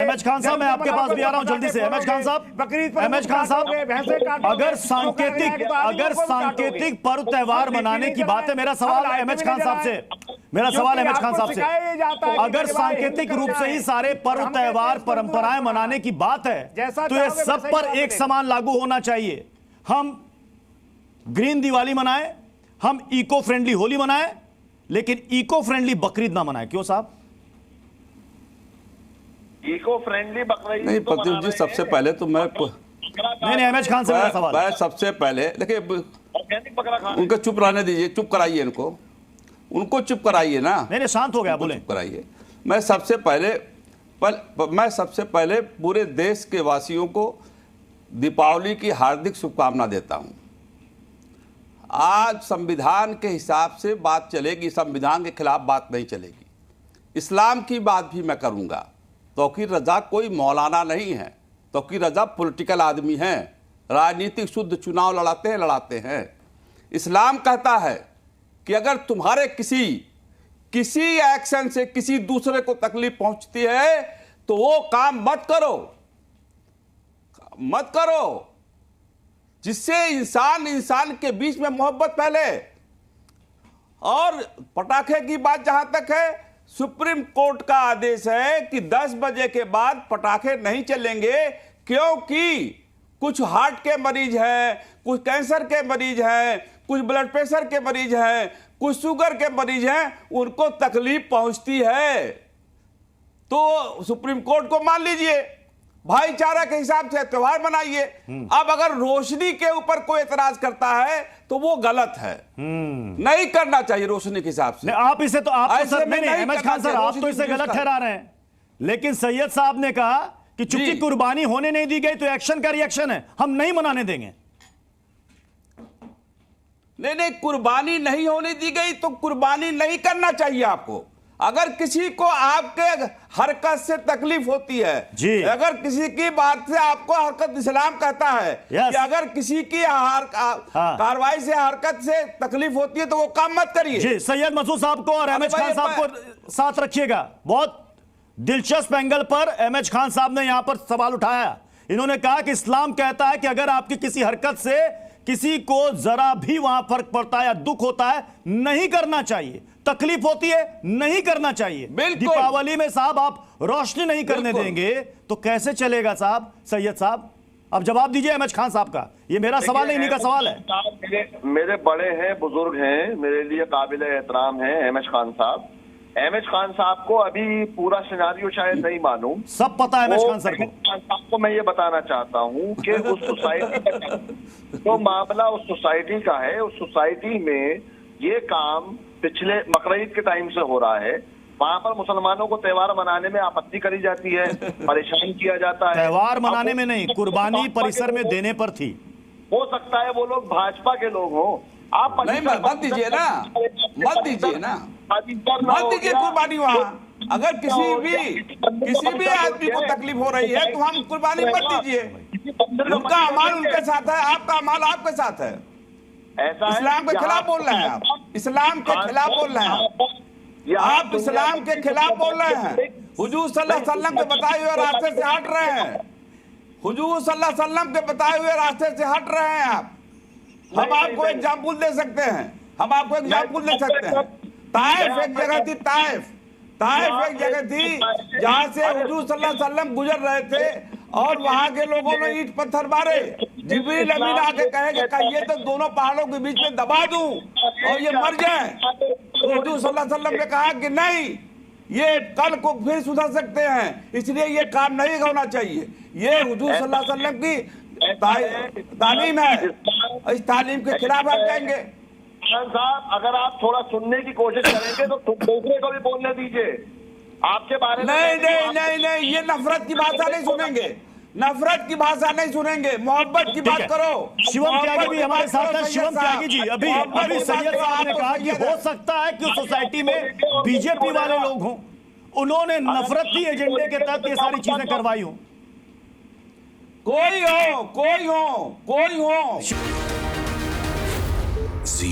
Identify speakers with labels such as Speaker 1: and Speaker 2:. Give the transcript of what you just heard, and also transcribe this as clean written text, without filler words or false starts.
Speaker 1: MH Khan साहब, मैं आपके पास भी आ रहा हूं जल्दी से। एमएच खान साहब, एमएच खान साहब, अगर सांकेतिक पर्व त्योहार मनाने की बात है, मेरा सवाल एमएच खान साहब से, मेरा सवाल एमएच खान साहब से, अगर सांकेतिक रूप से ही सारे पर्व त्योहार परंपराएं मनाने की बात है तो ये सब पर एक समान लागू होना चाहिए। हम ग्रीन दिवाली मनाएं, हम इको फ्रेंडली होली मनाएं, लेकिन इको फ्रेंडली बकरीद ना मनाएं। क्यों साहब?
Speaker 2: इको फ्रेंडली बकरीद
Speaker 3: नहीं प्रदीप जी, सबसे पहले तो मैं
Speaker 1: नहीं एमएच खान से मेरा सवाल,
Speaker 3: मैं सबसे पहले देखिए, उनको चुप रहने दीजिए, चुप कराइए उनको चुप कराइए ना।
Speaker 1: नहीं शांत हो गया, बोले
Speaker 3: चुप कराइए। मैं सबसे पहले पूरे देश के वासियों को दीपावली की हार्दिक शुभकामना देता हूं। आज संविधान के हिसाब से बात चलेगी, संविधान के खिलाफ बात नहीं चलेगी। इस्लाम की बात भी मैं करूंगा। तौकीर रजा कोई मौलाना नहीं है, तौकीर रजा पॉलिटिकल आदमी हैं, राजनीतिक शुद्ध चुनाव लड़ाते हैं। इस्लाम कहता है कि अगर तुम्हारे किसी एक्शन से किसी दूसरे को तकलीफ पहुंचती है तो वो काम मत करो जिससे इंसान के बीच में मोहब्बत फैले। और पटाखे की बात जहां तक है, सुप्रीम कोर्ट का आदेश है कि 10 बजे के बाद पटाखे नहीं चलेंगे, क्योंकि कुछ हार्ट के मरीज हैं, कुछ कैंसर के मरीज हैं, कुछ ब्लड प्रेशर के मरीज हैं, कुछ शुगर के मरीज हैं, उनको तकलीफ पहुंचती है। तो सुप्रीम कोर्ट को मान लीजिए, भाईचारा के हिसाब से त्योहार मनाइए। अब अगर रोशनी के ऊपर कोई एतराज करता है तो वो गलत है, नहीं करना चाहिए रोशनी के हिसाब से।
Speaker 1: आप इसे तो आप तो सर नहीं एमएच खान सर, आप तो इसे गलत ठहरा रहे हैं, लेकिन सैयद साहब ने कहा कि चूंकि कुर्बानी होने नहीं दी गई तो एक्शन का रिएक्शन है, हम नहीं मनाने देंगे।
Speaker 3: नहीं, कुर्बानी नहीं होने दी गई तो कुर्बानी नहीं करना चाहिए आपको। अगर किसी को आपके हरकत से तकलीफ होती है
Speaker 1: जी,
Speaker 3: अगर किसी की बात से आपको हरकत, इस्लाम कहता है कि अगर किसी की कार्रवाई से हरकत से तकलीफ होती है तो वो काम मत करिए।
Speaker 1: जी, सैयद मसूद साहब को और एमएच खान साहब को साथ रखिएगा। बहुत दिलचस्प एंगल पर एमएच खान साहब ने यहां पर सवाल उठाया। इन्होंने कहा कि इस्लाम कहता है कि अगर आपकी किसी हरकत से किसी को जरा भी वहां फर्क पड़ता है या दुख होता है, नहीं करना चाहिए, तकलीफ होती है, नहीं करना चाहिए। दीपावली में साहब आप रोशनी नहीं करने देंगे तो कैसे चलेगा साहब? सैयद साहब अब जवाब दीजिए एमएच खान साहब का, ये मेरा सवाल नहीं, इनका सवाल है।
Speaker 2: मेरे बड़े हैं, बुजुर्ग हैं, मेरे लिए काबिल एहतराम है एमएच खान साहब। एमएच खान साहब को अभी पूरा सिनारियो शायद नहीं मालूम,
Speaker 1: सब पता है एमएच खान सर को।
Speaker 2: आपको मैं ये बताना चाहता हूँ कि उस सोसाइटी जो मामला उस सोसाइटी का है, उस सोसाइटी में ये काम पिछले बकरीद के टाइम से हो रहा है। वहां पर मुसलमानों को त्योहार मनाने में आपत्ति करी जाती है, परेशान किया जाता है।
Speaker 1: त्योहार मनाने में नहीं, कुर्बानी परिसर में देने पर थी।
Speaker 2: हो सकता है वो लोग भाजपा के लोग हों, आप
Speaker 3: नहीं मत दीजिए ना, मत दीजिए कुर्बानी वहां। अगर किसी भी आदमी को तकलीफ हो रही है तो हम कुर्बानी मत दीजिए। उनका अमाल उनके साथ है, आपका अमाल आपके साथ है। इस्लाम के खिलाफ बोल रहे हैं आप, इस्लाम के खिलाफ बोल रहे हैं आप, इस्लाम के खिलाफ बोल रहे हैं। हुजूर सल्लल्लाहु अलैहि वसल्लम के बताए हुए रास्ते से हट रहे हैं, हुजूर सल्लल्लाहु अलैहि वसल्लम के बताए हुए रास्ते से हट रहे हैं आप। हम आपको एग्जाम्पल दे सकते हैं, ताइफ एक जगह थी, ताइफ एक जगह थी जहां से हुजूर सल्लल्लाहु अलैहि वसल्लम गुजर रहे थे और वहां के लोगों ने ईंट पत्थर मारे। जिब्रील अमीन आके कहेंगे कहिए तो दोनों पहाड़ों के बीच में दबा दूं और ये मर जाए। तो हुजूर सल्लल्लाहु अलैहि वसल्लम ने कहा कि नहीं, ये कल को फिर सुधर सकते हैं, इसलिए ये काम नहीं होना चाहिए। ये हुजूर सल्लल्लाहु अलैहि वसल्लम की तालीम है, इस तालीम के खिलाफ आप जाएंगे।
Speaker 2: साहब अगर आप थोड़ा सुनने की कोशिश करेंगे तो दूसरे को भी बोलने दीजिए आपके बारे में।
Speaker 3: नहीं, ये नफरत की भाषा नहीं सुनेंगे, नफरत की भाषा नहीं सुनेंगे, मोहब्बत की बात करो।
Speaker 1: शिवम त्यागी भी हमारे साथ है। शिवम त्यागी जी, अभी सैयद साहब ने कहा कि हो सकता है कि उस सोसाइटी में बीजेपी वाले लोग हों, उन्होंने नफरती एजेंडे के तहत ये सारी चीजें करवाई हों।
Speaker 3: कोई हो
Speaker 4: जी